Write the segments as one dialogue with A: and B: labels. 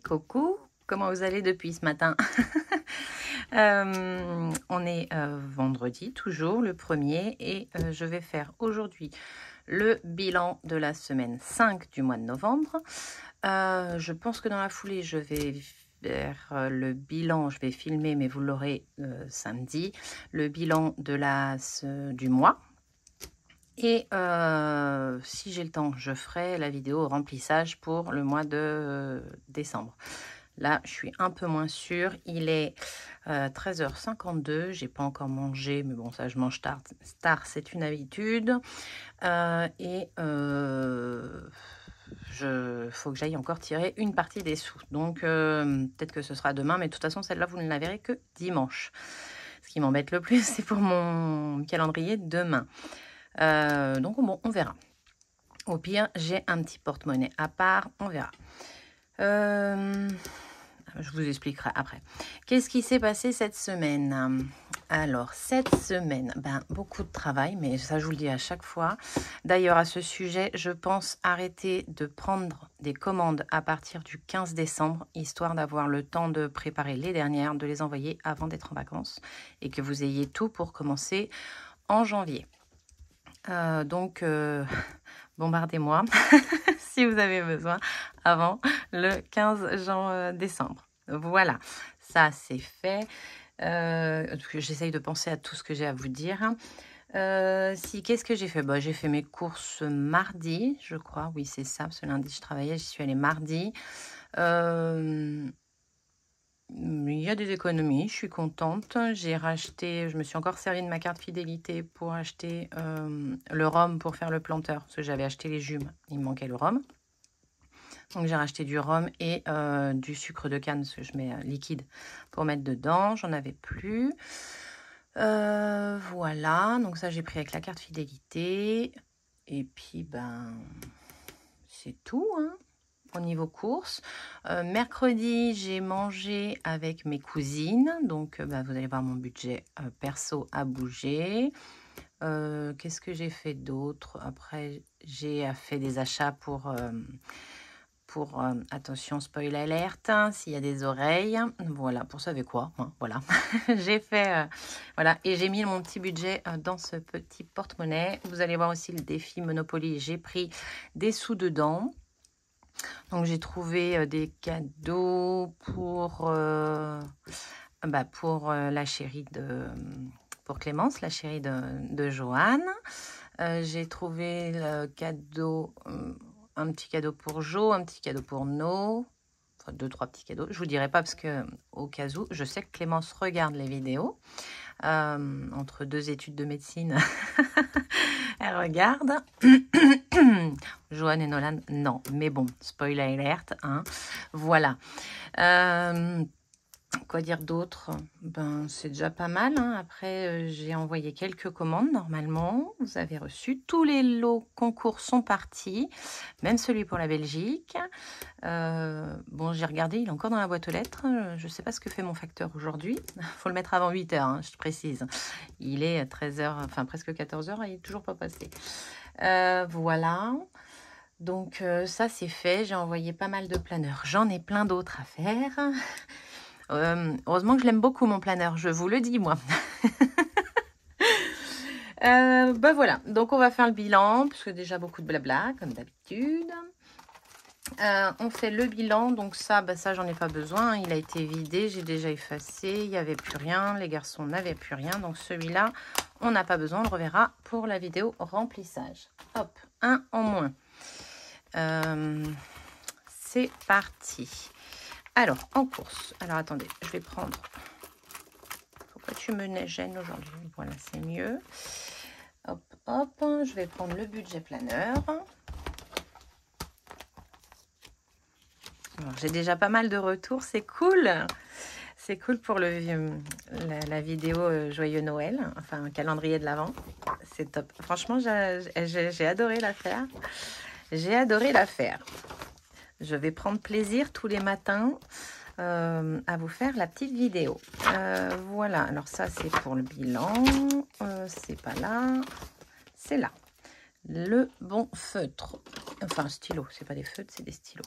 A: Coucou, comment vous allez depuis ce matin? On est vendredi, toujours le 1er, et je vais faire aujourd'hui le bilan de la semaine 5 du mois de novembre. Je pense que dans la foulée, je vais faire le bilan, je vais filmer, mais vous l'aurez samedi, le bilan de du mois. Et si j'ai le temps, je ferai la vidéo remplissage pour le mois de décembre. Là, je suis un peu moins sûre. Il est 13h52. J'ai pas encore mangé, mais bon, ça, je mange tard. Tard, c'est une habitude. Il faut que j'aille encore tirer une partie des sous. Donc, peut-être que ce sera demain, mais de toute façon, celle-là, vous ne la verrez que dimanche. Ce qui m'embête le plus, c'est pour mon calendrier demain. Donc, bon, on verra. Au pire, j'ai un petit porte-monnaie à part, on verra. Je vous expliquerai après. Qu'est-ce qui s'est passé cette semaine? Alors, cette semaine, beaucoup de travail, mais ça, je vous le dis à chaque fois. D'ailleurs, à ce sujet, je pense arrêter de prendre des commandes à partir du 15 décembre, histoire d'avoir le temps de préparer les dernières, de les envoyer avant d'être en vacances, et que vous ayez tout pour commencer en janvier. Donc, bombardez-moi si vous avez besoin avant le 15 décembre. Voilà, ça c'est fait. J'essaye de penser à tout ce que j'ai à vous dire. Qu'est-ce que j'ai fait? J'ai fait mes courses mardi, je crois. Oui, c'est ça, parce que lundi je travaillais, j'y suis allée mardi. Il y a des économies, je suis contente. J'ai racheté, je me suis encore servi de ma carte fidélité pour acheter le rhum pour faire le planteur, parce que j'avais acheté les jus, il me manquait le rhum. Donc j'ai racheté du rhum et du sucre de canne, parce que je mets liquide pour mettre dedans, j'en avais plus. Voilà, donc ça j'ai pris avec la carte fidélité. Et puis c'est tout, hein. Au niveau courses. Mercredi, j'ai mangé avec mes cousines. Donc, vous allez voir mon budget perso a bougé. Qu'est-ce que j'ai fait d'autre? Après, j'ai fait des achats pour attention, spoil alerte, hein, s'il y a des oreilles. Voilà, pour savez quoi, hein, voilà. J'ai fait, voilà, et j'ai mis mon petit budget dans ce petit porte-monnaie. Vous allez voir aussi le défi Monopoly. J'ai pris des sous dedans. Donc, j'ai trouvé des cadeaux pour la chérie pour Clémence, la chérie de Joanne. J'ai trouvé le cadeau, un petit cadeau pour Jo, un petit cadeau pour No. Enfin, 2-3 petits cadeaux. Je vous dirai pas parce que, au cas où, je sais que Clémence regarde les vidéos. Entre deux études de médecine, elle regarde. Joanne et Nolan, non. Mais bon, spoiler alert, hein. Voilà. Quoi dire d'autre? C'est déjà pas mal, hein. Après, j'ai envoyé quelques commandes normalement. Vous avez reçu. Tous les lots concours sont partis. Même celui pour la Belgique. J'ai regardé, il est encore dans la boîte aux lettres. Je ne sais pas ce que fait mon facteur aujourd'hui. Il faut le mettre avant 8h, hein, je précise. Il est 13h, enfin presque 14h et il n'est toujours pas passé. Voilà. Donc ça c'est fait. J'ai envoyé pas mal de planeurs. J'en ai plein d'autres à faire. Heureusement que je l'aime beaucoup mon planeur, je vous le dis moi. Voilà, donc on va faire le bilan, parce que déjà beaucoup de blabla, comme d'habitude. On fait le bilan, donc ça j'en ai pas besoin, hein, il a été vidé, j'ai déjà effacé, il n'y avait plus rien, les garçons n'avaient plus rien, donc celui-là, on n'a pas besoin, on le reverra pour la vidéo remplissage. Hop, un en moins. C'est parti. Alors, en course, alors attendez, je vais prendre... Pourquoi tu me gênes aujourd'hui? Voilà, c'est mieux. Hop, hop, je vais prendre le budget planeur. J'ai déjà pas mal de retours, c'est cool. C'est cool pour la vidéo Joyeux Noël, enfin un calendrier de l'Avent. C'est top. Franchement, j'ai adoré la faire. J'ai adoré la faire. Je vais prendre plaisir tous les matins à vous faire la petite vidéo. Voilà, alors ça c'est pour le bilan. C'est pas là, c'est là. Le bon feutre. Enfin, stylo, c'est pas des feutres, c'est des stylos.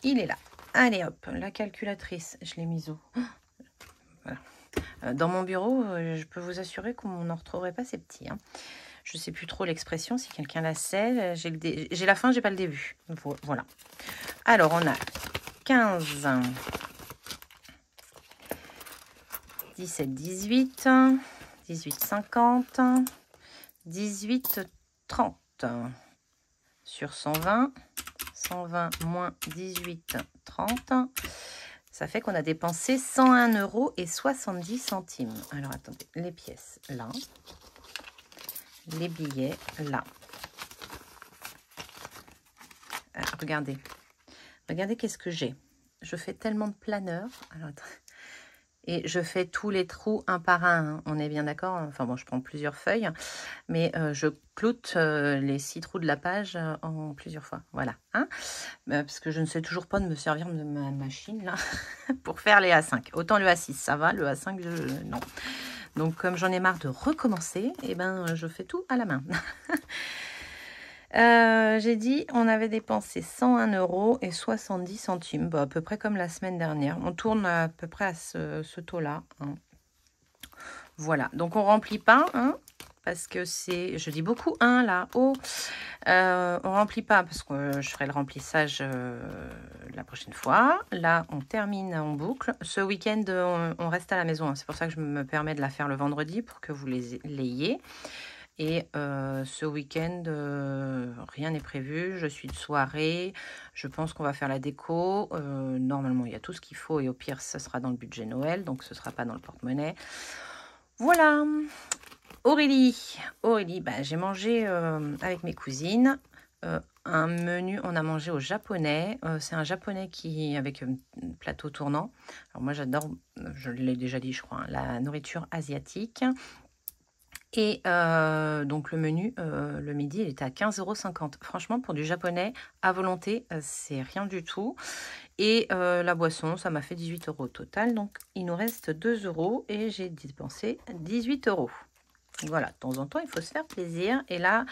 A: Il est là. Allez hop, la calculatrice, je l'ai mise où? Voilà. Dans mon bureau, je peux vous assurer qu'on n'en retrouverait pas ces petits. Hein. Je ne sais plus trop l'expression, si quelqu'un la sait. J'ai la fin, j'ai pas le début. Voilà. Alors, on a 15, 17, 18, 18, 50, 18, 30 sur 120. 120 moins 18, 30. Ça fait qu'on a dépensé 101,70 €. Alors, attendez, les pièces, là. Les billets, là. Alors, regardez. Regardez qu'est-ce que j'ai. Je fais tellement de planeurs. Alors, et je fais tous les trous un par un. Hein. On est bien d'accord. Enfin bon, je prends plusieurs feuilles. Mais je cloute les 6 trous de la page en plusieurs fois. Voilà. Hein, parce que je ne sais toujours pas de me servir de ma machine là pour faire les A5. Autant le A6, ça va. Le A5, non. Donc, comme j'en ai marre de recommencer, eh ben, je fais tout à la main. J'ai dit, on avait dépensé 101,70 €. Bah, à peu près comme la semaine dernière. On tourne à peu près à ce taux-là. Hein. Voilà. Donc, on ne remplit pas, hein, parce que c'est... Je dis beaucoup 1 là. Oh, on ne remplit pas parce que je ferai le remplissage la prochaine fois. Là, on termine en boucle. Ce week-end, on reste à la maison. Hein. C'est pour ça que je me permets de la faire le vendredi pour que vous l'ayez. Et ce week-end, rien n'est prévu. Je suis de soirée. Je pense qu'on va faire la déco. Normalement, il y a tout ce qu'il faut. Et au pire, ce sera dans le budget Noël. Donc, ce ne sera pas dans le porte-monnaie. Voilà. Aurélie, bah, j'ai mangé avec mes cousines un menu, on a mangé au japonais. C'est un japonais qui avec un plateau tournant. Alors moi j'adore, je l'ai déjà dit je crois, hein, la nourriture asiatique. Et donc le menu, le midi, il était à 15,50 €. Franchement, pour du japonais à volonté, c'est rien du tout. Et la boisson, ça m'a fait 18 € au total. Donc il nous reste 2 € et j'ai dépensé 18 €. Voilà, de temps en temps, il faut se faire plaisir. Et là,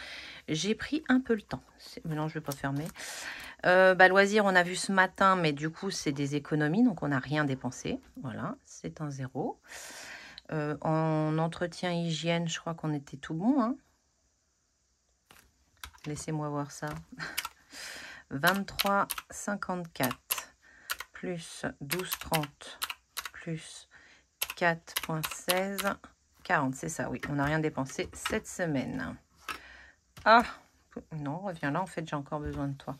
A: j'ai pris un peu le temps. Mais non, je ne vais pas fermer. Loisir, on a vu ce matin, mais du coup, c'est des économies. Donc, on n'a rien dépensé. Voilà, c'est un 0. En entretien hygiène, je crois qu'on était tout bon. Hein. Laissez-moi voir ça. 23,54 plus 12,30 plus 4,16... 40, c'est ça, oui. On n'a rien dépensé cette semaine. Ah, non, reviens là. En fait, j'ai encore besoin de toi.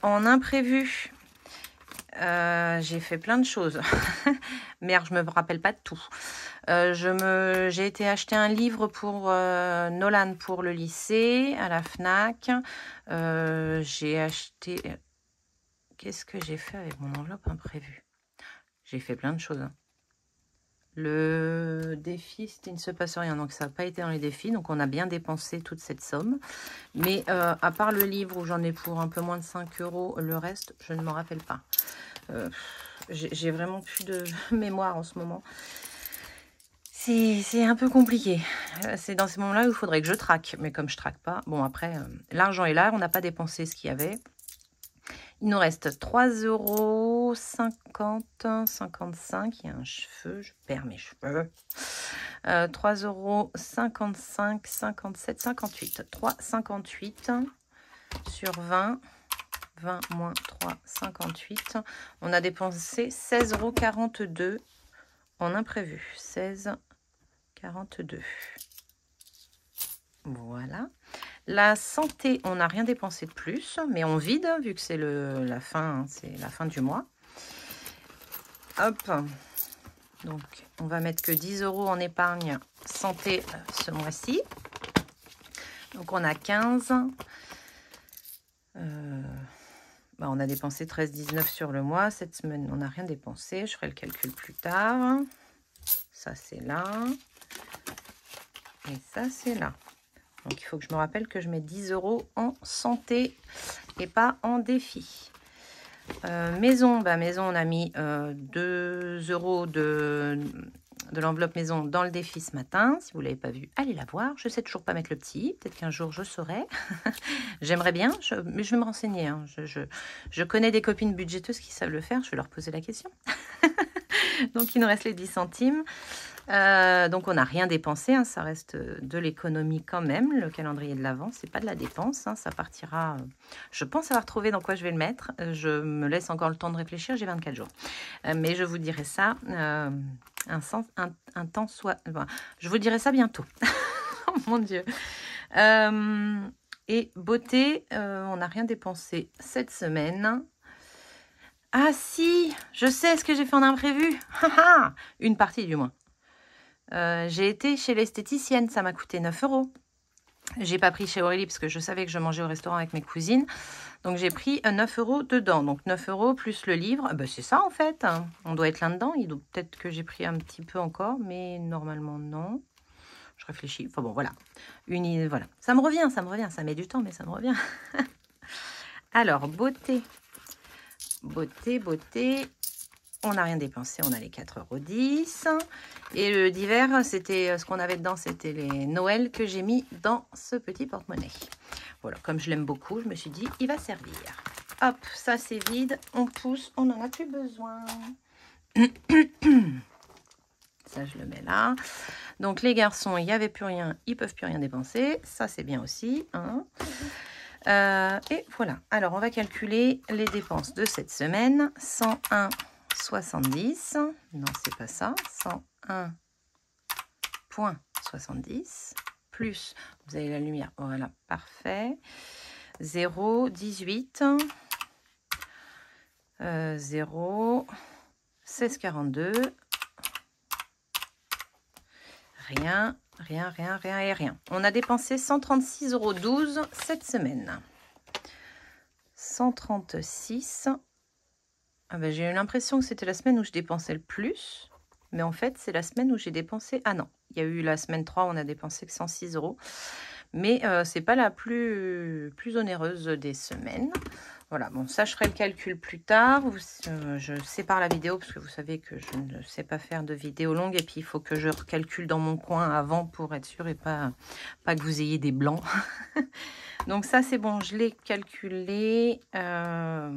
A: En imprévu, j'ai fait plein de choses. Merde, je me rappelle pas de tout. J'ai été acheter un livre pour Nolan pour le lycée à la FNAC. J'ai acheté... Qu'est-ce que j'ai fait avec mon enveloppe imprévue? J'ai fait plein de choses. Hein. Le défi, c'était il ne se passe rien, donc ça n'a pas été dans les défis, donc on a bien dépensé toute cette somme. Mais à part le livre où j'en ai pour un peu moins de 5 €, le reste, je ne m'en rappelle pas. J'ai vraiment plus de mémoire en ce moment. C'est un peu compliqué. C'est dans ces moments-là où il faudrait que je traque, mais comme je traque pas, bon après, l'argent est là, on n'a pas dépensé ce qu'il y avait. Il nous reste 3,50 €, 55. Il y a un cheveu, je perds mes cheveux. 3,55 €, 57, 58. 3,58 sur 20. 20 moins 3, 58. On a dépensé 16,42 € en imprévu. 16,42 €. Voilà. La santé, on n'a rien dépensé de plus, mais on vide, vu que c'est la fin, hein, c'est la fin du mois. Hop. Donc, on va mettre que 10 € en épargne santé ce mois-ci. Donc, on a 15. On a dépensé 13,19 € sur le mois. Cette semaine, on n'a rien dépensé. Je ferai le calcul plus tard. Ça, c'est là. Et ça, c'est là. Donc, il faut que je me rappelle que je mets 10 € en santé et pas en défi. Maison, maison, on a mis 2 € de l'enveloppe maison dans le défi ce matin. Si vous ne l'avez pas vu, allez la voir. Je ne sais toujours pas mettre le petit. Peut-être qu'un jour, je saurai. J'aimerais bien, mais je vais me renseigner. Hein. Je connais des copines budgéteuses qui savent le faire. Je vais leur poser la question. Donc, il nous reste les 10 centimes. Donc, on n'a rien dépensé. Hein. Ça reste de l'économie quand même. Le calendrier de l'Avent, ce n'est pas de la dépense. Hein. Ça partira... je pense avoir trouvé dans quoi je vais le mettre. Je me laisse encore le temps de réfléchir. J'ai 24 jours. Mais je vous dirai ça un temps soit... Enfin, je vous dirai ça bientôt. Oh mon Dieu. Et beauté, on n'a rien dépensé cette semaine. Ah si, je sais ce que j'ai fait en imprévu. Une partie du moins. J'ai été chez l'esthéticienne, ça m'a coûté 9 €. J'ai pas pris chez Aurélie parce que je savais que je mangeais au restaurant avec mes cousines. Donc j'ai pris 9 € dedans. Donc 9 € plus le livre. Ben, c'est ça en fait. On doit être là-dedans. Peut-être que j'ai pris un petit peu encore, mais normalement non. Je réfléchis. Enfin bon, voilà. Voilà. Ça me revient. Ça met du temps, mais ça me revient. Alors, beauté. Beauté. On n'a rien dépensé, on a les 4,10 €. Et le d'hiver, c'était ce qu'on avait dedans, c'était les Noël que j'ai mis dans ce petit porte-monnaie. Voilà, comme je l'aime beaucoup, je me suis dit, il va servir. Hop, ça c'est vide, on pousse, on n'en a plus besoin. Ça, je le mets là. Donc les garçons, il n'y avait plus rien, ils ne peuvent plus rien dépenser. Ça, c'est bien aussi. Hein. Et voilà. Alors, on va calculer les dépenses de cette semaine. 101,70. Non, c'est pas ça. 101,70 plus, vous avez la lumière. Voilà, parfait. 0,18. 0, 16,42. Rien et rien. On a dépensé 136,12 € cette semaine. 136. Ah ben, j'ai eu l'impression que c'était la semaine où je dépensais le plus. Mais en fait, c'est la semaine où j'ai dépensé... Ah non, il y a eu la semaine 3 où on a dépensé que 106 €. Mais c'est pas la plus onéreuse des semaines. Voilà, bon, ça, je ferai le calcul plus tard. Je sépare la vidéo parce que vous savez que je ne sais pas faire de vidéo longue. Et puis, il faut que je recalcule dans mon coin avant pour être sûr et pas que vous ayez des blancs. Donc, ça, c'est bon. Je l'ai calculé. Je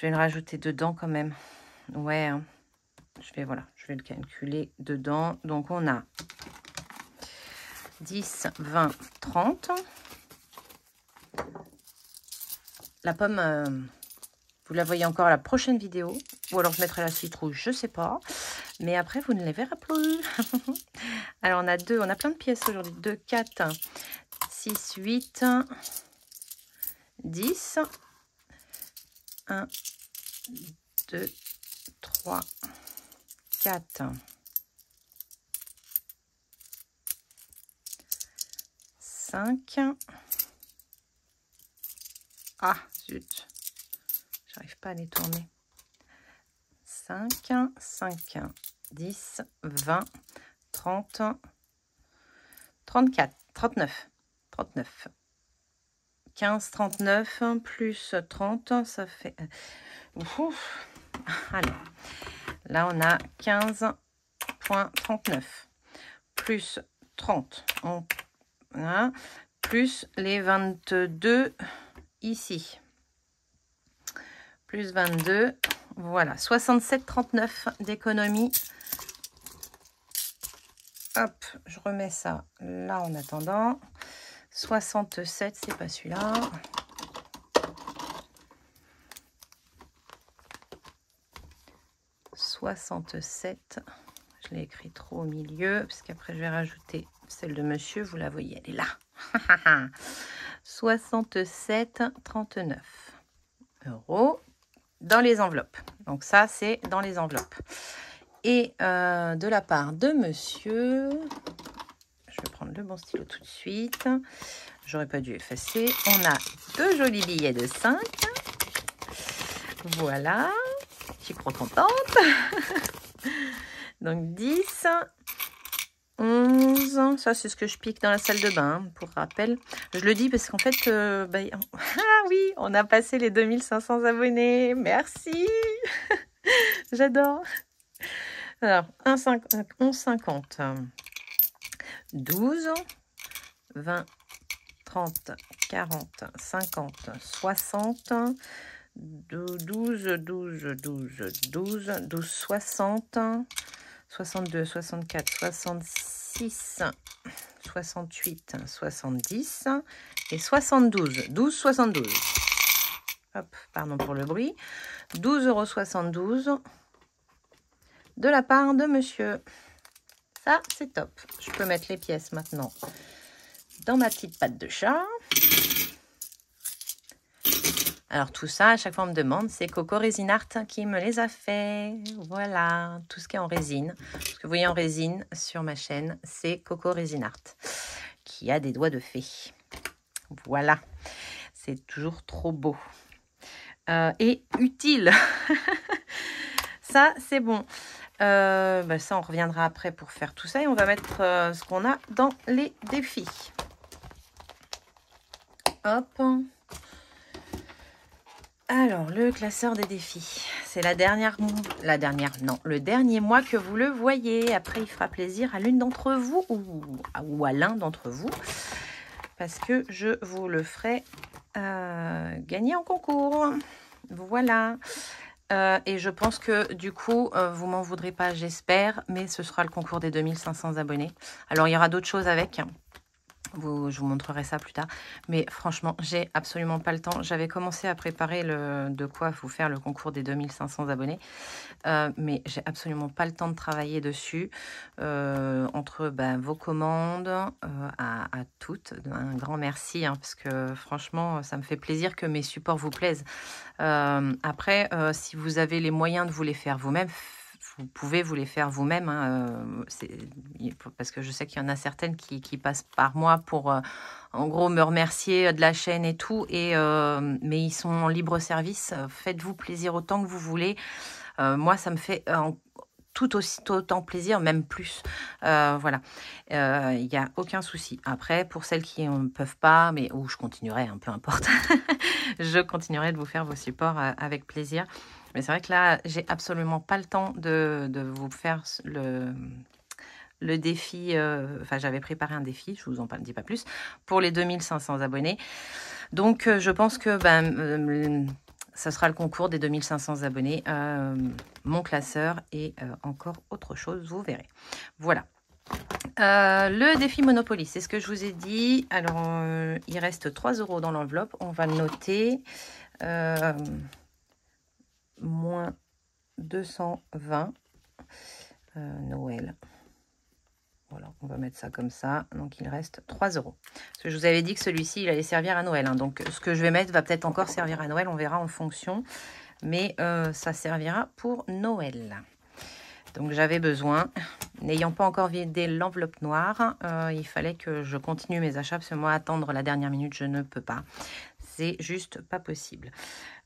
A: vais le rajouter dedans quand même. Ouais, hein. Je vais le calculer dedans. Donc, on a 10, 20, 30. La pomme, vous la voyez encore à la prochaine vidéo. Ou alors je mettrai la citrouille, je sais pas. Mais après, vous ne les verrez plus. Alors, on a plein de pièces aujourd'hui. 2, 4, 6, 8, 10. 1, 2, 3, 4, 5. Ah, zut. J'arrive pas à les tourner. 5, 10, 20, 30, 34, 39. 15, 39 plus 30, ça fait... Ouf. Alors, là, on a 15,39 plus 30. Voilà, plus les 22 ici. Plus 22. Voilà, 67,39 d'économie. Hop, je remets ça là en attendant. 67, c'est pas celui-là. « 67 », je l'ai écrit trop au milieu, parce qu'après je vais rajouter celle de monsieur, vous la voyez, elle est là. 67,39 € dans les enveloppes. Donc ça, c'est dans les enveloppes. Et de la part de monsieur, je vais prendre le bon stylo tout de suite. J'aurais pas dû effacer. On a 2 jolis billets de 5. Voilà. Je suis trop contente. Donc 10, 11. Ça, c'est ce que je pique dans la salle de bain, pour rappel. Je le dis parce qu'en fait, ah oui, on a passé les 2500 abonnés. Merci. J'adore. Alors, 11,50. 12, 20, 30, 40, 50, 60, 12, 60, 62, 64, 66, 68, 70 et 72. 12,72. Hop, pardon pour le bruit. 12,72 € de la part de monsieur. Ça, c'est top. Je peux mettre les pièces maintenant dans ma petite patte de chat. Alors tout ça, à chaque fois on me demande, c'est Coco Resin Art qui me les a fait. Voilà, tout ce qui est en résine. Ce que vous voyez en résine sur ma chaîne, c'est Coco Resin Art, qui a des doigts de fée. Voilà, c'est toujours trop beau. Et utile. Ça, c'est bon. Ça, on reviendra après pour faire tout ça. Et on va mettre ce qu'on a dans les défis. Hop. Alors, le classeur des défis. C'est le dernier mois que vous le voyez. Après, il fera plaisir à l'une d'entre vous ou à l'un d'entre vous. Parce que je vous le ferai gagner en concours. Voilà. Et je pense que du coup, vous m'en voudrez pas, j'espère. Mais ce sera le concours des 2500 abonnés. Alors, il y aura d'autres choses avec. Je vous montrerai ça plus tard. Mais franchement, j'ai absolument pas le temps. J'avais commencé à préparer de quoi vous faire le concours des 2500 abonnés. Mais j'ai absolument pas le temps de travailler dessus. Entre vos commandes, à toutes, un grand merci. Parce que franchement, ça me fait plaisir que mes supports vous plaisent. Après, si vous avez les moyens de vous les faire vous-même, vous pouvez vous les faire vous-même, parce que je sais qu'il y en a certaines qui passent par moi pour, en gros, me remercier de la chaîne et tout. Mais ils sont en libre service. Faites-vous plaisir autant que vous voulez. Moi, ça me fait autant plaisir, même plus. Voilà. Il n'y a aucun souci. Après, pour celles qui ne peuvent pas, mais je continuerai, peu importe. Je continuerai de vous faire vos supports avec plaisir. Mais c'est vrai que là, j'ai absolument pas le temps de vous faire le défi. J'avais préparé un défi, je vous en dis pas plus, pour les 2500 abonnés. Donc, je pense que ça sera le concours des 2500 abonnés, mon classeur et encore autre chose, vous verrez. Voilà. Le défi Monopoly, c'est ce que je vous ai dit. Alors, il reste 3 € dans l'enveloppe. On va le noter. Moins 220. Noël. Voilà, on va mettre ça comme ça. Donc, il reste 3 €. Parce que je vous avais dit que celui-ci, il allait servir à Noël. Donc, ce que je vais mettre va peut-être encore servir à Noël. On verra en fonction. Mais ça servira pour Noël. Donc, j'avais besoin, n'ayant pas encore vidé l'enveloppe noire, il fallait que je continue mes achats. Parce que moi, attendre la dernière minute, je ne peux pas. C'est juste pas possible.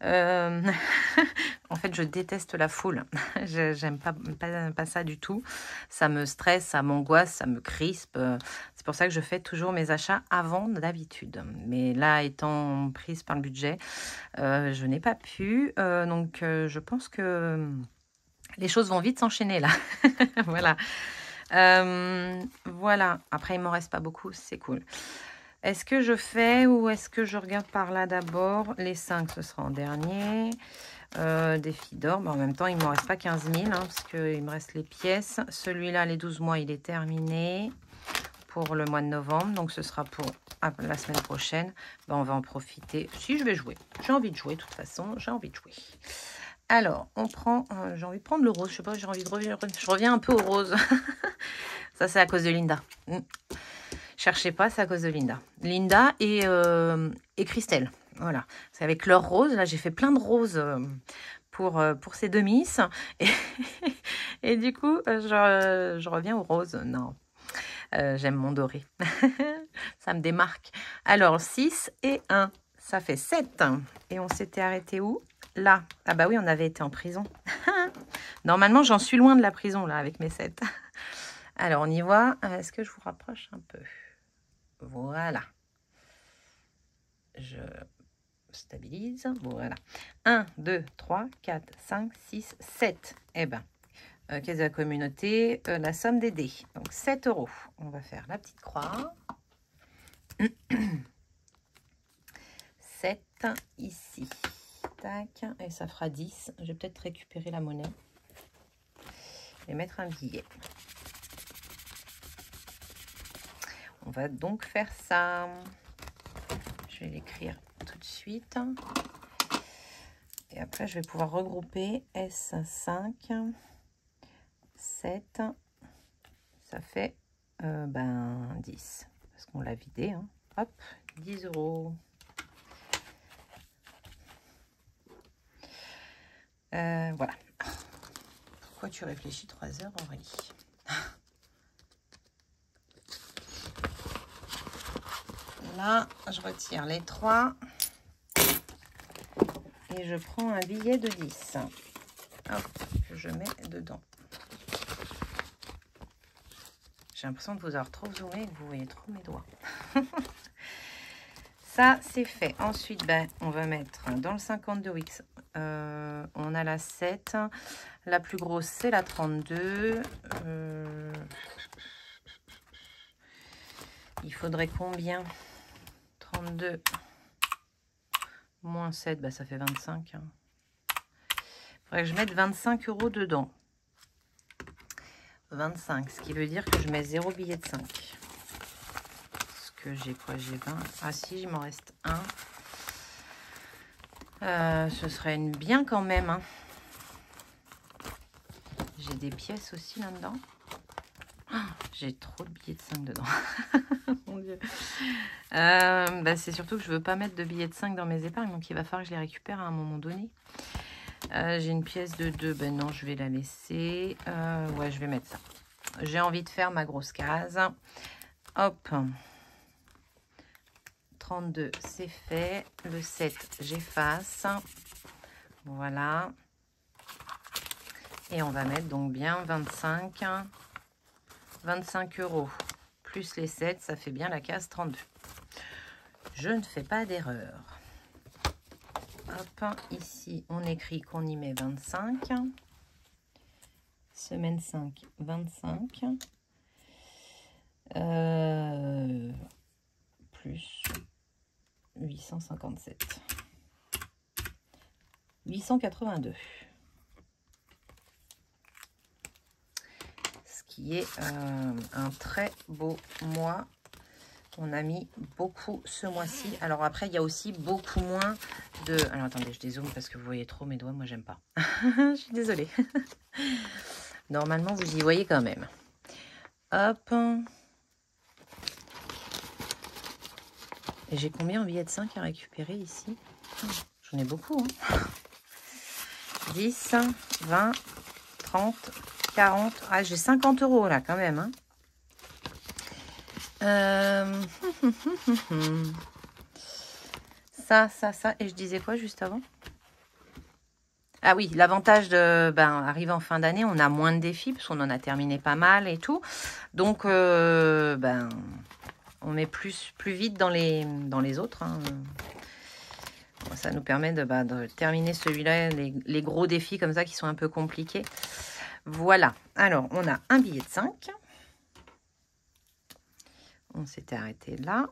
A: En fait, je déteste la foule. J'aime pas ça du tout. Ça me stresse, ça m'angoisse, ça me crispe. C'est pour ça que je fais toujours mes achats avant d'habitude. Mais là, étant prise par le budget, je n'ai pas pu. Donc, je pense que les choses vont vite s'enchaîner là. Voilà. Voilà. Après, il m'en reste pas beaucoup. C'est cool. Est-ce que je fais ou est-ce que je regarde par là d'abord? Les 5, ce sera en dernier. Défi d'or. En même temps, il ne me reste pas 15 000 parce qu'il me reste les pièces. Celui-là, les 12 mois, il est terminé pour le mois de novembre. Donc, ce sera pour la semaine prochaine. On va en profiter. Si, je vais jouer. J'ai envie de jouer, de toute façon. J'ai envie de jouer. Alors, on prend... j'ai envie de prendre le rose. Je sais pas, j'ai envie de revenir. Je reviens un peu au rose. Ça, c'est à cause de Linda. Cherchez pas, c'est à cause de Linda. Linda et Christelle. Voilà. C'est avec leur rose. Là, j'ai fait plein de roses pour ces deux miss. Et du coup, je reviens au rose. Non. J'aime mon doré. Ça me démarque. Alors, 6 et 1. Ça fait 7. Et on s'était arrêté où? Là. Ah bah oui, on avait été en prison. Normalement, j'en suis loin de la prison, là, avec mes 7. Alors, on y va. Est-ce que je vous rapproche un peu? Voilà. Je stabilise. Voilà. 1, 2, 3, 4, 5, 6, 7. Eh ben, caisse de la communauté, la somme des dés. Donc 7 €. On va faire la petite croix. 7 ici. Tac. Et ça fera 10. Je vais peut-être récupérer la monnaie. Et mettre un billet. On va donc faire ça. Je vais l'écrire tout de suite. Et après, je vais pouvoir regrouper S5, 7. Ça fait 10. Parce qu'on l'a vidé. Hein. Hop, 10 €. Voilà. Pourquoi tu réfléchis 3 heures, Aurélie? Là, je retire les 3 et je prends un billet de 10. Hop, que je mets dedans. J'ai l'impression de vous avoir trop zoomé et que vous voyez trop mes doigts. Ça, c'est fait. Ensuite, on va mettre dans le 52 Wix. On a la 7. La plus grosse, c'est la 32. Il faudrait combien? 32 moins 7, ça fait 25. Il faudrait que je mette 25 € dedans. 25, ce qui veut dire que je mets 0 billet de 5. Parce que j'ai quoi? J'ai 20. Ah si, il m'en reste un. Ce serait bien quand même. Hein. J'ai des pièces aussi là-dedans. Oh, j'ai trop de billets de 5 dedans. Mon Dieu. C'est surtout que je veux pas mettre de billets de 5 dans mes épargnes. Donc il va falloir que je les récupère à un moment donné. J'ai une pièce de 2. Non, je vais la laisser. Ouais, je vais mettre ça. J'ai envie de faire ma grosse case. Hop. 32, c'est fait. Le 7, j'efface. Voilà. Et on va mettre donc bien 25 €. Plus les 7, ça fait bien la case 32. Je ne fais pas d'erreur. Hop, ici, on écrit qu'on y met 25. Semaine 5, 25. Plus 857. 882. Ce qui est un très beau mois. On a mis beaucoup ce mois-ci. Alors après, il y a aussi beaucoup moins de... Alors attendez, je dézoome parce que vous voyez trop mes doigts. Moi, j'aime pas. Je suis désolée. Normalement, vous y voyez quand même. Hop. Et j'ai combien en billets de 5 à récupérer ici? J'en ai beaucoup. Hein. 10, 20, 30, 40. Ah, j'ai 50 € là quand même. Hein. Ça. Et je disais quoi juste avant? Ah oui, l'avantage de arriver en fin d'année, on a moins de défis parce qu'on en a terminé pas mal et tout. Donc, on met plus vite dans les autres. Hein. Ça nous permet de terminer celui-là, les gros défis comme ça qui sont un peu compliqués. Voilà. Alors, on a un billet de 5. On s'était arrêté là.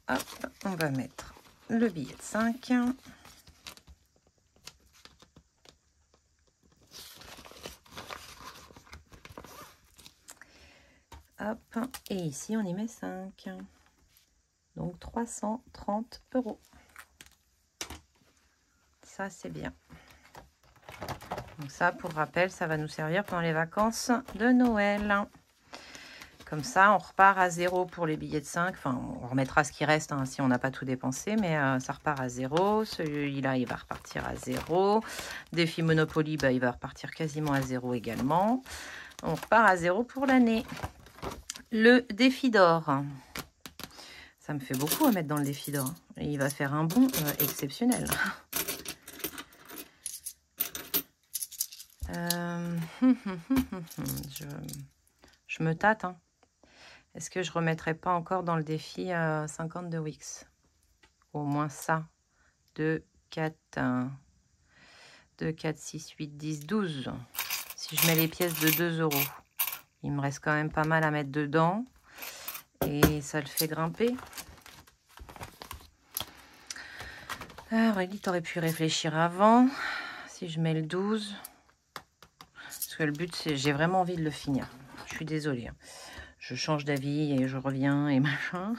A: Hop, on va mettre le billet de 5. Hop, et ici on y met 5. Donc 330 €. Ça, c'est bien. Donc ça, pour rappel, ça va nous servir pendant les vacances de Noël. Comme ça, on repart à 0 pour les billets de 5. Enfin, on remettra ce qui reste hein, si on n'a pas tout dépensé, mais ça repart à 0. Celui-là, il va repartir à 0. Défi Monopoly, il va repartir quasiment à 0 également. On repart à 0 pour l'année. Le défi d'or. Ça me fait beaucoup à mettre dans le défi d'or. Et il va faire un bond exceptionnel. Je me tâte. Hein. Est-ce que je ne remettrai pas encore dans le défi 50 de Wix? au moins ça. 2, 4, 2, 4, 6, 8, 10, 12. Si je mets les pièces de 2 €, il me reste quand même pas mal à mettre dedans. Et ça le fait grimper. Aurélie, t'aurais pu réfléchir avant. Si je mets le 12. Parce que le but, c'est... J'ai vraiment envie de le finir. Je suis désolée. Hein. Je change d'avis et je reviens et machin.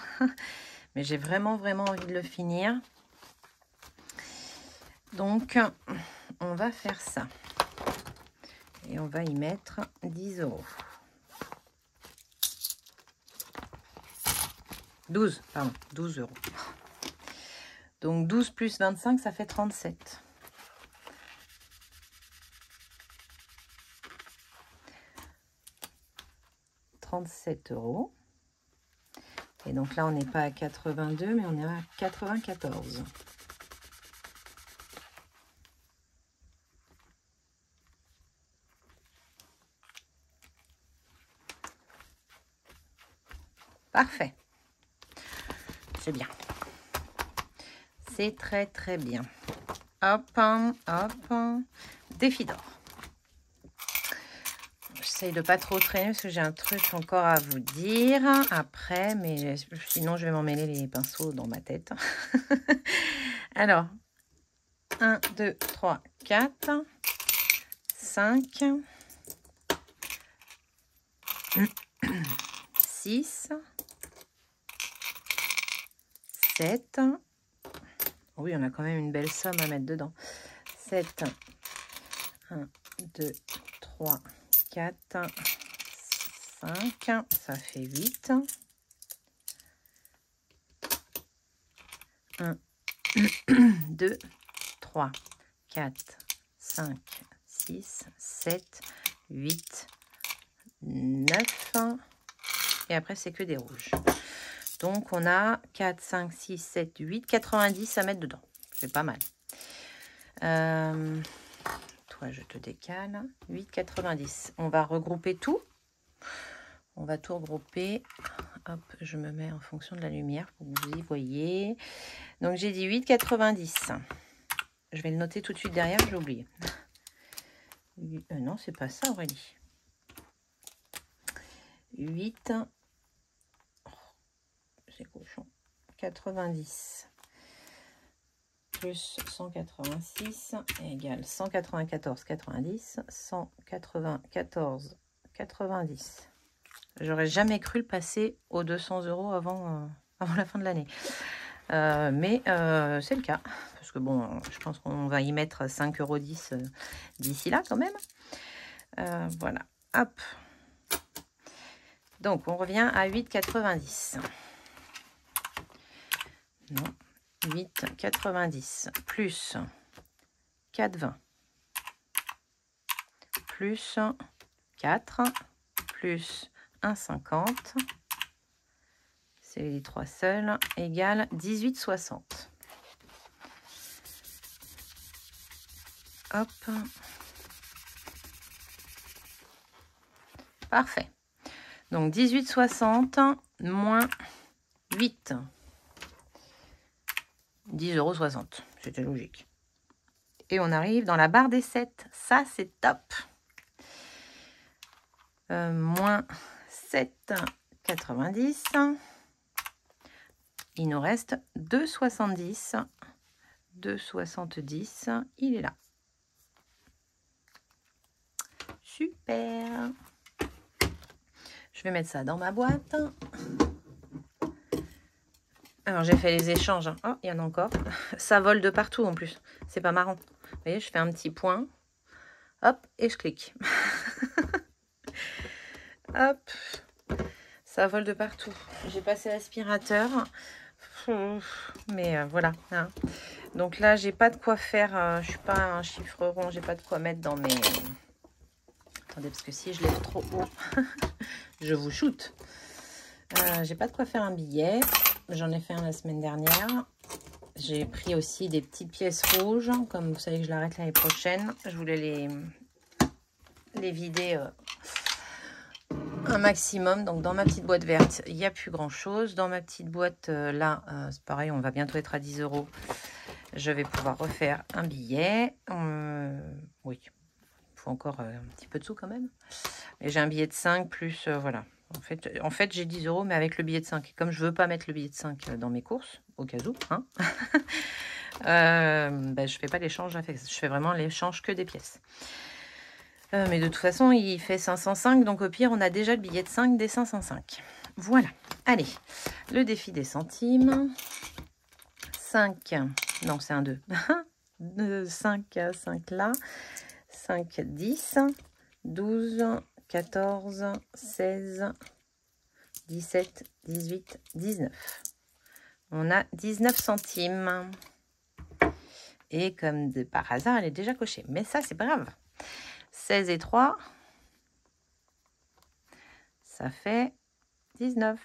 A: Mais j'ai vraiment envie de le finir. Donc, on va faire ça. Et on va y mettre 10 €. 12, pardon, 12 €. Donc 12 plus 25, ça fait 37. €. Et donc là, on n'est pas à 82, mais on est à 94. Parfait. C'est bien. C'est très, très bien. Hop, hop. Défi d'or. J'essaye de pas trop traîner parce que j'ai un truc encore à vous dire après, mais sinon je vais m'emmêler les pinceaux dans ma tête. Alors, 1, 2, 3, 4, 5, 6, 7. Oui, on a quand même une belle somme à mettre dedans. 7, 1, 2, 3, 4, 5, ça fait 8. 1, 2, 3, 4, 5, 6, 7, 8, 9. Et après, c'est que des rouges. Donc, on a 4, 5, 6, 7, 8, 90 à mettre dedans. C'est pas mal. Toi, je te décale. 8, 90. On va regrouper tout. On va tout regrouper. Hop, je me mets en fonction de la lumière pour que vous y voyez. Donc, j'ai dit 8, 90. Je vais le noter tout de suite derrière, j'ai oublié. Non, c'est pas ça, Aurélie. 8, c'est cochon, 90 plus 186 égale 194, 90, 194, 90. J'aurais jamais cru le passer aux 200 € avant la fin de l'année. Mais c'est le cas. Parce que bon, je pense qu'on va y mettre 5,10 € d'ici là quand même. Voilà. Hop. Donc, on revient à 8,90. Non. 8,90 plus 4,20 plus 4 plus 1,50. C'est les trois seuls. Égale 18,60. Hop. Parfait. Donc 18,60 moins 8. 10,60 €. C'était logique. Et on arrive dans la barre des 7. Ça, c'est top. Moins 7,90. Il nous reste 2,70. 2,70. Il est là. Super. Je vais mettre ça dans ma boîte. Alors, j'ai fait les échanges. Oh, il y en a encore. Ça vole de partout en plus. C'est pas marrant. Vous voyez, je fais un petit point. Hop, et je clique. Hop. Ça vole de partout. J'ai passé l'aspirateur. Mais voilà. Hein. Donc là, j'ai pas de quoi faire. Je suis pas un chiffre rond. J'ai pas de quoi mettre dans mes... Attendez, parce que si je lève trop haut, je vous shoot. J'ai pas de quoi faire un billet. J'en ai fait un la semaine dernière. J'ai pris aussi des petites pièces rouges. Comme vous savez que je l'arrête l'année prochaine. Je voulais les vider un maximum. Donc, dans ma petite boîte verte, il n'y a plus grand-chose. Dans ma petite boîte, là, c'est pareil, on va bientôt être à 10 €. Je vais pouvoir refaire un billet. Oui, il faut encore un petit peu de sous quand même. Mais j'ai un billet de 5 plus, voilà. En fait j'ai 10 €, mais avec le billet de 5. Et comme je ne veux pas mettre le billet de 5 dans mes courses, au cas où, hein, ben, je ne fais pas l'échange. Je fais vraiment l'échange que des pièces. Mais de toute façon, il fait 505. Donc, au pire, on a déjà le billet de 5 des 505. Voilà. Allez, le défi des centimes. 5. Non, c'est un 2. 5 là. 5, 10, 12, 14, 16, 17, 18, 19. On a 19 centimes. Et comme de par hasard, elle est déjà cochée. Mais ça, c'est pas grave. 16 et 3, ça fait 19.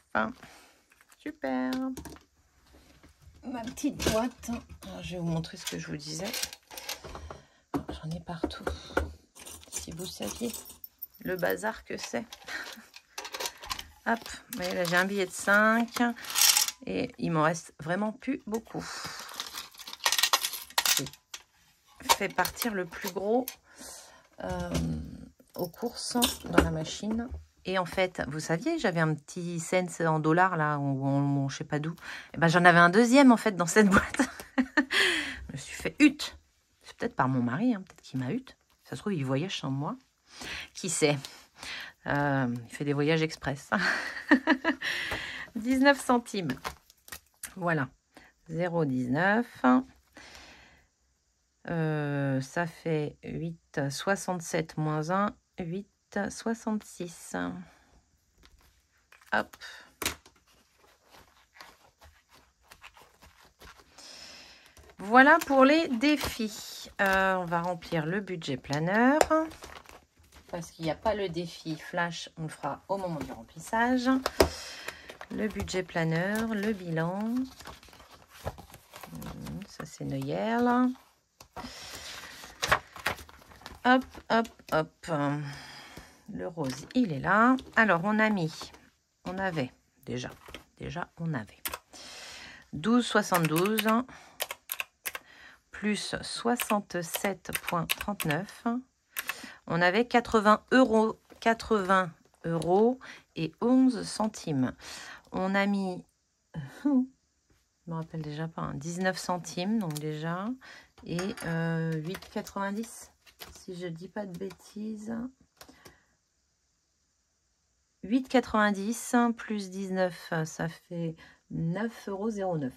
A: Super. Ma petite boîte. Alors, je vais vous montrer ce que je vous disais. J'en ai partout. Si vous saviez le bazar que c'est. Hop, vous voyez, là j'ai un billet de 5 et il m'en reste vraiment plus beaucoup. J'ai fait partir le plus gros aux courses dans la machine. Et en fait, vous saviez, j'avais un petit cents en dollars là, ou je sais pas d'où. Et ben, j'en avais un deuxième en fait dans cette boîte. Je me suis fait hutte. C'est peut-être par mon mari, hein, peut-être qu'il m'a hutte. Ça se trouve, il voyage sans moi. Qui sait? Il fait des voyages express. 19 centimes. Voilà. 0,19. Ça fait 8,67 moins 1. 8,66. Hop. Voilà pour les défis. On va remplir le budget planeur. Parce qu'il n'y a pas le défi flash, on le fera au moment du remplissage. Le budget planeur, le bilan. Ça, c'est Noël. Hop, hop, hop. Le rose, il est là. Alors, on avait déjà, on avait 12,72 plus 67,39. On avait 80 €, 80 € et 11 centimes. On a mis, je me rappelle déjà pas, 19 centimes, donc déjà, et 8,90, si je dis pas de bêtises. 8,90 plus 19, ça fait 9,09 €.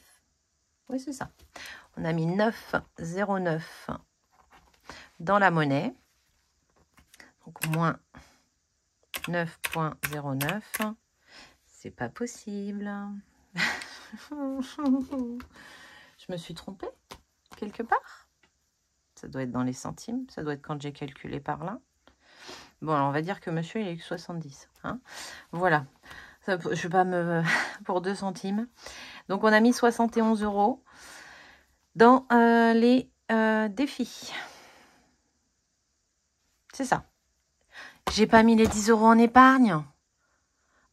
A: Oui, c'est ça. On a mis 9,09 dans la monnaie. Donc, moins 9,09. C'est pas possible. Je me suis trompée quelque part. Ça doit être dans les centimes. Ça doit être quand j'ai calculé par là. Bon, alors on va dire que monsieur, il a eu que 70. Hein, voilà. Ça, je ne vais pas me... pour 2 centimes. Donc, on a mis 71 € dans les défis. C'est ça. J'ai pas mis les 10 € en épargne.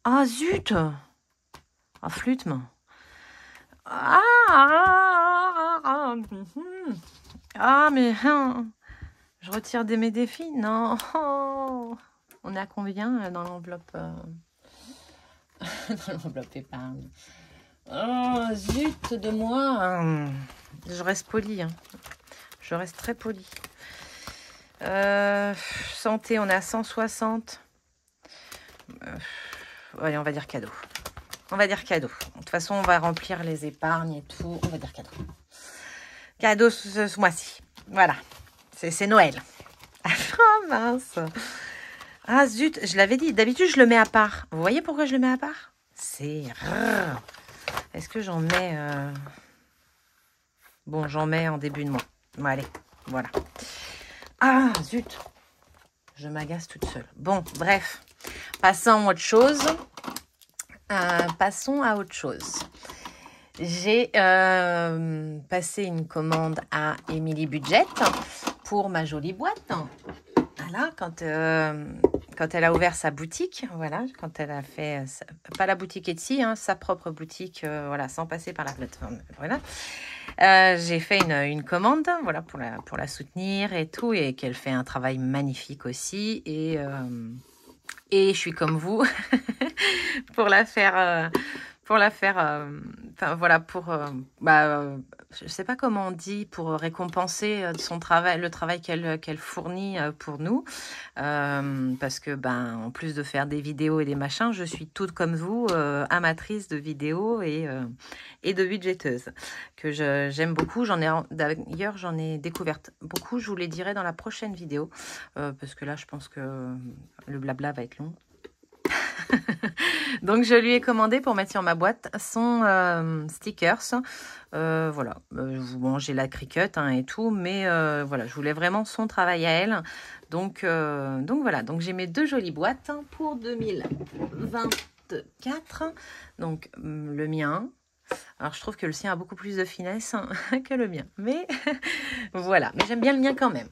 A: Ah, zut. Ah, flûte. Ah, mais je retire mes défis. Non. On est à combien dans l'enveloppe dans l'enveloppe épargne? Oh, zut de moi. Je reste polie. Hein. Je reste très polie. Santé, on est à 160. Allez, on va dire cadeau. On va dire cadeau. De toute façon, on va remplir les épargnes et tout. On va dire cadeau. Cadeau ce mois-ci. Voilà. C'est Noël. Oh mince. Ah zut, je l'avais dit. D'habitude, je le mets à part. Vous voyez pourquoi je le mets à part? C'est rare. Est-ce que j'en mets... Bon, j'en mets en début de mois. Bon, allez, voilà. Ah, zut. Je m'agace toute seule. Bon, bref. Passons à autre chose. Passons à autre chose. J'ai passé une commande à Emily Budget pour ma jolie boîte. Voilà, quand elle a ouvert sa boutique, voilà, quand elle a fait, pas la boutique Etsy, hein, sa propre boutique, voilà, sans passer par la plateforme, voilà. J'ai fait une commande, voilà, pour la soutenir et tout, et qu'elle fait un travail magnifique aussi, et je suis comme vous pour la faire, enfin voilà, je sais pas comment on dit, pour récompenser son travail, le travail qu'elle fournit pour nous, parce que en plus de faire des vidéos et des machins, je suis toute comme vous, amatrice de vidéos et de budgéteuse, que j'aime beaucoup. D'ailleurs, j'en ai découverte beaucoup, je vous les dirai dans la prochaine vidéo, parce que là, je pense que le blabla va être long. Donc, je lui ai commandé pour mettre sur ma boîte son stickers. Voilà, bon, j'ai la Cricut et tout, mais voilà, je voulais vraiment son travail à elle. Donc voilà, donc j'ai mes 2 jolies boîtes pour 2024. Donc, le mien. Alors, je trouve que le sien a beaucoup plus de finesse que le mien. Mais voilà, mais j'aime bien le mien quand même.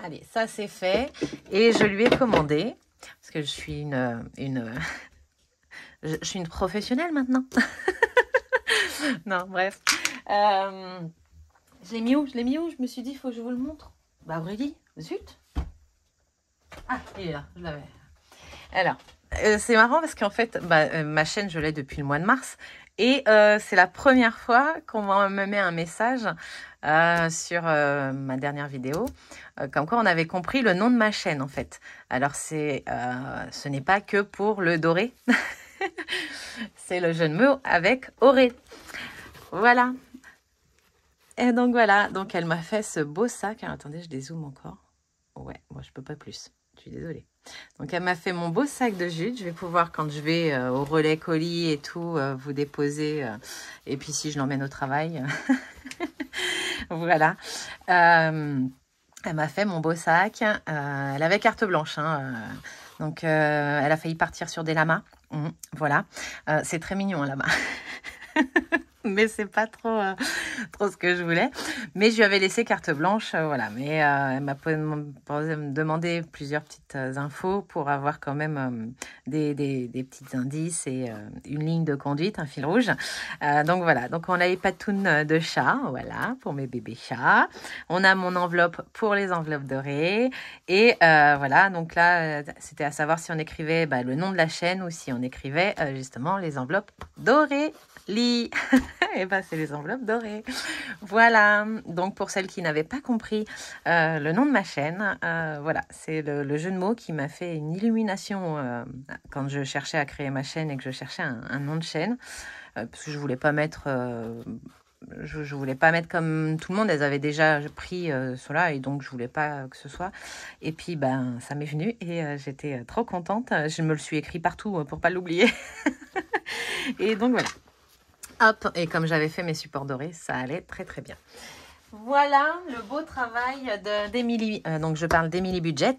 A: Allez, ça c'est fait. Et je lui ai commandé, parce que je suis je suis une professionnelle maintenant. Non, bref. Je l'ai mis où? Je me suis dit, il faut que je vous le montre. Bah, Aurélie, zut. Ah, il est là, je l'avais. Alors, c'est marrant parce qu'en fait, ma chaîne, je l'ai depuis le mois de mars. Et c'est la première fois qu'on me met un message sur ma dernière vidéo, comme quoi on avait compris le nom de ma chaîne, en fait. Alors, ce n'est pas que pour le doré. C'est le jeu de mots avec Auré. Voilà. Et donc voilà, donc elle m'a fait ce beau sac. Alors, attendez, je dézoome encore. Ouais, moi je peux pas plus. Je suis désolée. Donc elle m'a fait mon beau sac de jute. Je vais pouvoir, quand je vais au relais colis et tout, vous déposer. Et puis si je l'emmène au travail. Voilà. Elle m'a fait mon beau sac. Elle avait carte blanche. Donc elle a failli partir sur des lamas. Voilà. C'est très mignon un lama. Mais c'est pas trop ce que je voulais. Mais je lui avais laissé carte blanche, voilà. Mais elle m'a demandé plusieurs petites infos pour avoir quand même des petits indices et une ligne de conduite, un fil rouge. Donc voilà, donc on a les patounes de chat, voilà, pour mes bébés chats. On a mon enveloppe pour les enveloppes dorées. Et voilà, donc là, c'était à savoir si on écrivait le nom de la chaîne ou si on écrivait justement les enveloppes dorées. Et c'est les enveloppes dorées. Voilà, donc pour celles qui n'avaient pas compris le nom de ma chaîne, voilà, c'est le jeu de mots qui m'a fait une illumination quand je cherchais à créer ma chaîne et que je cherchais un nom de chaîne, parce que je voulais pas mettre je voulais pas mettre comme tout le monde. Elles avaient déjà pris cela et donc je voulais pas que ce soit. Et puis ça m'est venu et j'étais trop contente. Je me le suis écrit partout pour pas l'oublier. Et donc voilà. Hop, et comme j'avais fait mes supports dorés, ça allait très très bien. Voilà le beau travail d'Emilie. Donc je parle d'Emilie Budget.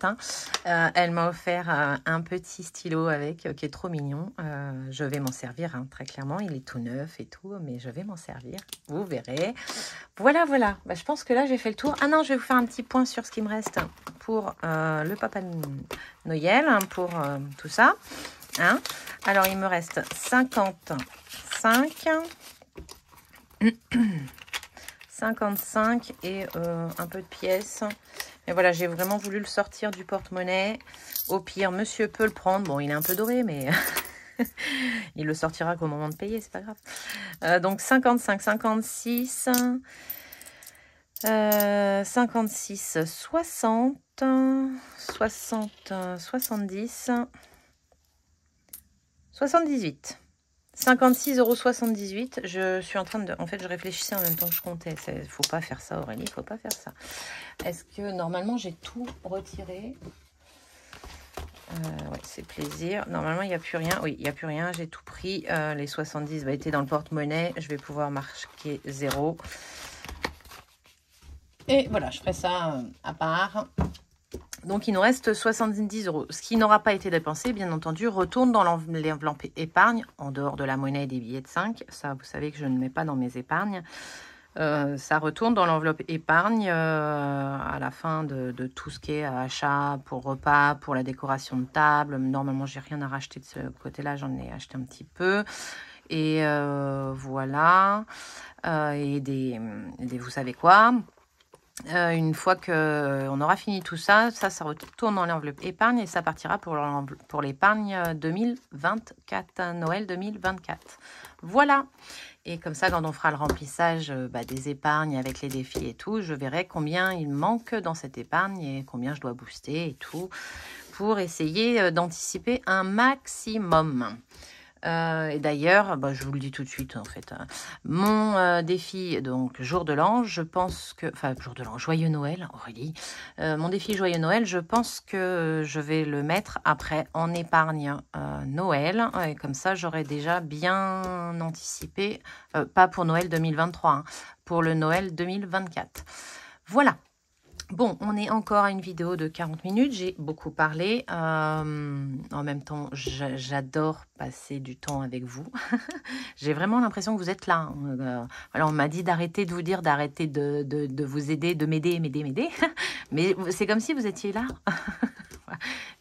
A: Elle m'a offert un petit stylo qui est trop mignon. Je vais m'en servir, très clairement. Il est tout neuf et tout, mais je vais m'en servir. Vous verrez. Voilà, voilà. Je pense que là, j'ai fait le tour. Ah non, je vais vous faire un petit point sur ce qui me reste pour le Papa Noël, pour tout ça. Alors, il me reste 55 et un peu de pièces. Mais voilà, j'ai vraiment voulu le sortir du porte-monnaie. Au pire, monsieur peut le prendre. Bon, il est un peu doré, mais il le sortira qu'au moment de payer, c'est pas grave. Donc 55, 56, 56, 60, 60, 70, 78. 56,78 €. Je suis en train de... En fait, je réfléchissais en même temps que je comptais. Il faut pas faire ça, Aurélie. Il faut pas faire ça. Est-ce que, normalement, j'ai tout retiré? Ouais, c'est plaisir. Normalement, il n'y a plus rien. Oui, il n'y a plus rien. J'ai tout pris. Les 70 étaient dans le porte-monnaie. Je vais pouvoir marquer 0. Et voilà, je ferai ça à part. Donc, il nous reste 70 €. Ce qui n'aura pas été dépensé, bien entendu, retourne dans l'enveloppe épargne, en dehors de la monnaie et des billets de 5. Ça, vous savez que je ne mets pas dans mes épargnes. Ça retourne dans l'enveloppe épargne à la fin de tout ce qui est achat pour repas, pour la décoration de table. Normalement, j'ai rien à racheter de ce côté-là, j'en ai acheté un petit peu. Et voilà. Et vous savez quoi? Une fois qu'on aura fini tout ça, ça retourne dans l'enveloppe épargne et ça partira pour l'épargne 2024, Noël 2024. Voilà. Et comme ça, quand on fera le remplissage des épargnes avec les défis et tout, je verrai combien il manque dans cette épargne et combien je dois booster et tout pour essayer d'anticiper un maximum. Et d'ailleurs, je vous le dis tout de suite en fait, mon défi, donc jour de l'an, je pense que, enfin jour de l'an, joyeux Noël, Aurélie, mon défi joyeux Noël, je pense que je vais le mettre après en épargne Noël, et comme ça j'aurai déjà bien anticipé, pas pour Noël 2023, hein, pour le Noël 2024. Voilà. Bon, on est encore à une vidéo de 40 minutes, j'ai beaucoup parlé. En même temps, j'adore passer du temps avec vous. J'ai vraiment l'impression que vous êtes là. Alors, on m'a dit d'arrêter de vous dire, d'arrêter de vous aider, de m'aider. Mais c'est comme si vous étiez là.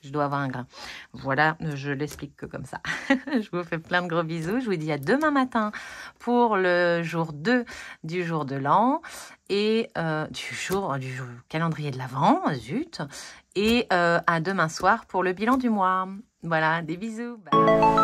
A: Je dois avoir un grain. Voilà, je l'explique que comme ça. Je vous fais plein de gros bisous. Je vous dis à demain matin pour le jour 2 du jour de l'an et du calendrier de l'Avent, zut. Et à demain soir pour le bilan du mois. Voilà, des bisous. Bye.